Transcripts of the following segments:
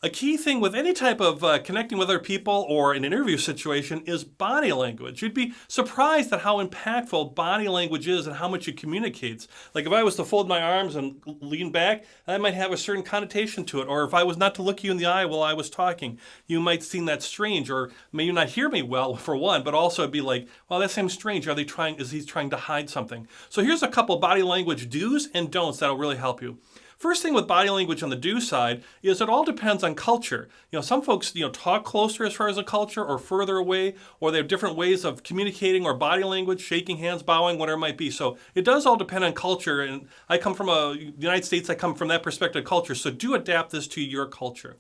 A key thing with any type of connecting with other people or an interview situation is body language. You'd be surprised at how impactful body language is and how much it communicates. Like if I was to fold my arms and lean back, that might have a certain connotation to it. Or if I was not to look you in the eye while I was talking, you might seem that strange, or maybe not hear me well for one, but also it'd be like, well, that seems strange. Are they trying? Is he trying to hide something? So here's a couple body language do's and don'ts that'll really help you. First thing with body language on the do side is it all depends on culture. Some folks, talk closer as far as a culture or further away, or they have different ways of communicating or body language, shaking hands, bowing, whatever it might be. So it does all depend on culture. And I come from the United States, I come from that perspective of culture. So do adapt this to your culture.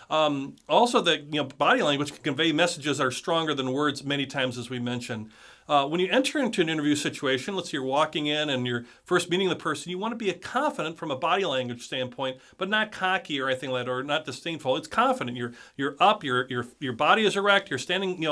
Also, body language can convey messages that are stronger than words many times, as we mentioned. When you enter into an interview situation, let's say you're walking in and you're first meeting the person, you want to be confident from a body language standpoint, but not cocky or anything like that, or not disdainful. It's confident. You're up. Your body is erect. You're standing,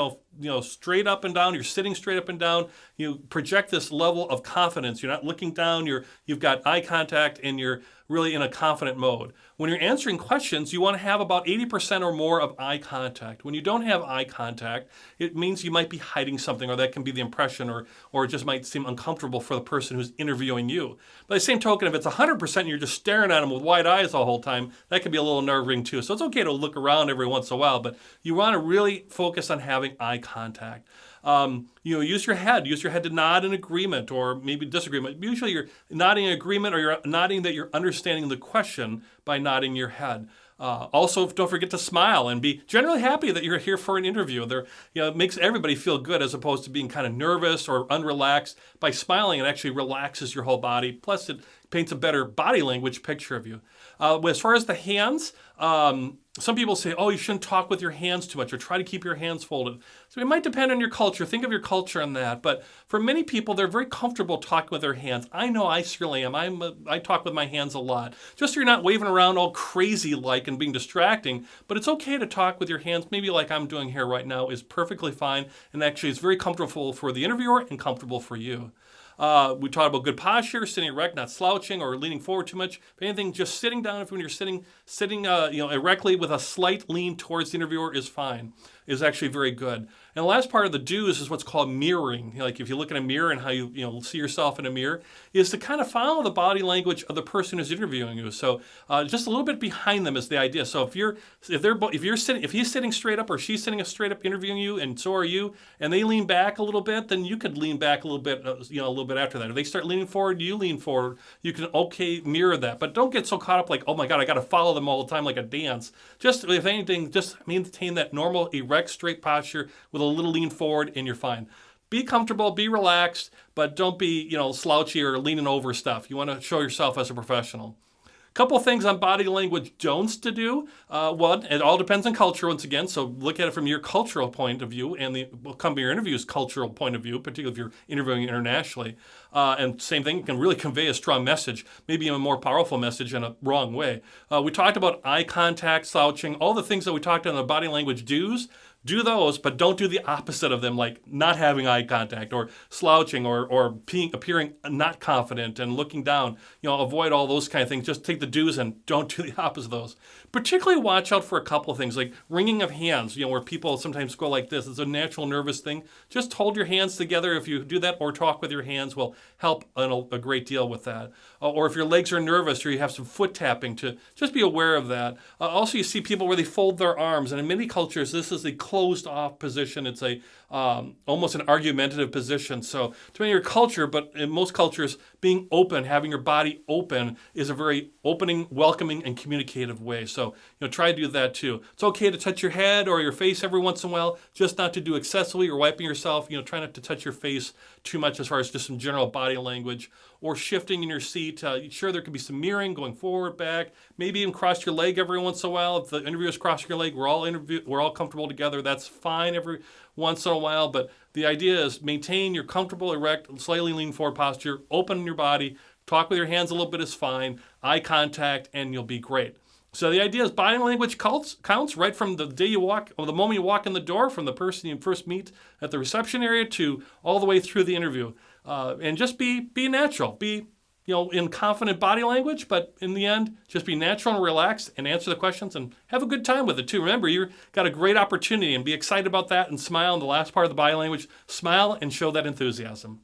straight up and down. You're sitting straight up and down. You project this level of confidence. You're not looking down. You've got eye contact, and you're really in a confident mode. When you're answering questions, you want to have about 80% or more of eye contact. When you don't have eye contact, it means you might be hiding something, or that can be the impression, or it just might seem uncomfortable for the person who's interviewing you. By the same token, if it's 100% and you're just staring at them with wide eyes the whole time, that can be a little nerve-wracking too. So it's okay to look around every once in a while, but you want to really focus on having eye contact. Use your head. Use your head to nod in agreement or maybe disagreement. Usually you're nodding in agreement, or you're nodding that you're understanding the question by nodding your head. Also, don't forget to smile and be generally happy that you're here for an interview. It makes everybody feel good as opposed to being kind of nervous or unrelaxed. By smiling, it actually relaxes your whole body. Plus, it paints a better body language picture of you. As far as the hands, some people say, oh, you shouldn't talk with your hands too much, or try to keep your hands folded. So it might depend on your culture. Think of your culture on that. But for many people, they're very comfortable talking with their hands. I know I certainly am. I talk with my hands a lot. Just so you're not waving around all crazy like and being distracting, but it's okay to talk with your hands, maybe like I'm doing here right now, is perfectly fine. And actually, it's very comfortable for the interviewer and comfortable for you. We talked about good posture, sitting erect, not slouching or leaning forward too much. If anything, just sitting down. When you're sitting erectly with a slight lean towards the interviewer is fine. Is actually very good. And the last part of the do's is what's called mirroring. Like if you look in a mirror and how you see yourself in a mirror, is to kind of follow the body language of the person who's interviewing you. So just a little bit behind them is the idea. So if he's sitting straight up or she's sitting straight up interviewing you, and so are you, and they lean back a little bit, then you could lean back a little bit, a little bit after that. If they start leaning forward, you lean forward. You can mirror that, but don't get so caught up like, oh my God, I got to follow them all the time like a dance. Just if anything, just maintain that normal erect, straight posture with a little lean forward, and you're fine. Be comfortable, be relaxed, but don't be, slouchy or leaning over stuff. You want to show yourself as a professional. Couple of things on body language don'ts to do. One, it all depends on culture once again, so look at it from your cultural point of view and the your interview's cultural point of view, particularly if you're interviewing internationally. And same thing, can really convey a strong message, maybe a more powerful message in a wrong way. We talked about eye contact, slouching, all the things that we talked about in the body language do's. Do those, but don't do the opposite of them, like not having eye contact or slouching or appearing not confident and looking down. Avoid all those kind of things. Just take the do's and don't do the opposite of those. Particularly watch out for a couple of things, like wringing of hands, where people sometimes go like this. It's a natural nervous thing. Just hold your hands together. If you do that or talk with your hands will help a great deal with that. Or if your legs are nervous or you have some foot tapping, to just be aware of that. Also, you see people where they fold their arms, and in many cultures, this is the closed off position. It's a almost an argumentative position. So depending on your culture, but in most cultures, being open, having your body open is a very opening, welcoming, and communicative way. So try to do that too. It's okay to touch your head or your face every once in a while, just not to do excessively or wiping yourself. Try not to touch your face too much as far as just some general body language, or shifting in your seat. Sure, there could be some mirroring, going forward, back, maybe even cross your leg every once in a while. If the interviewer's crossing your leg, we're all comfortable together. That's fine every once in a while, but the idea is maintain your comfortable, erect, slightly lean forward posture, open your body, talk with your hands a little bit is fine, eye contact, and you'll be great. So the idea is body language counts right from the day you walk, or the moment you walk in the door, from the person you first meet at the reception area to all the way through the interview. And just be natural. Be in confident body language, but in the end, just be natural and relaxed and answer the questions and have a good time with it too. Remember, you've got a great opportunity and be excited about that and smile in the last part of the body language. Smile and show that enthusiasm.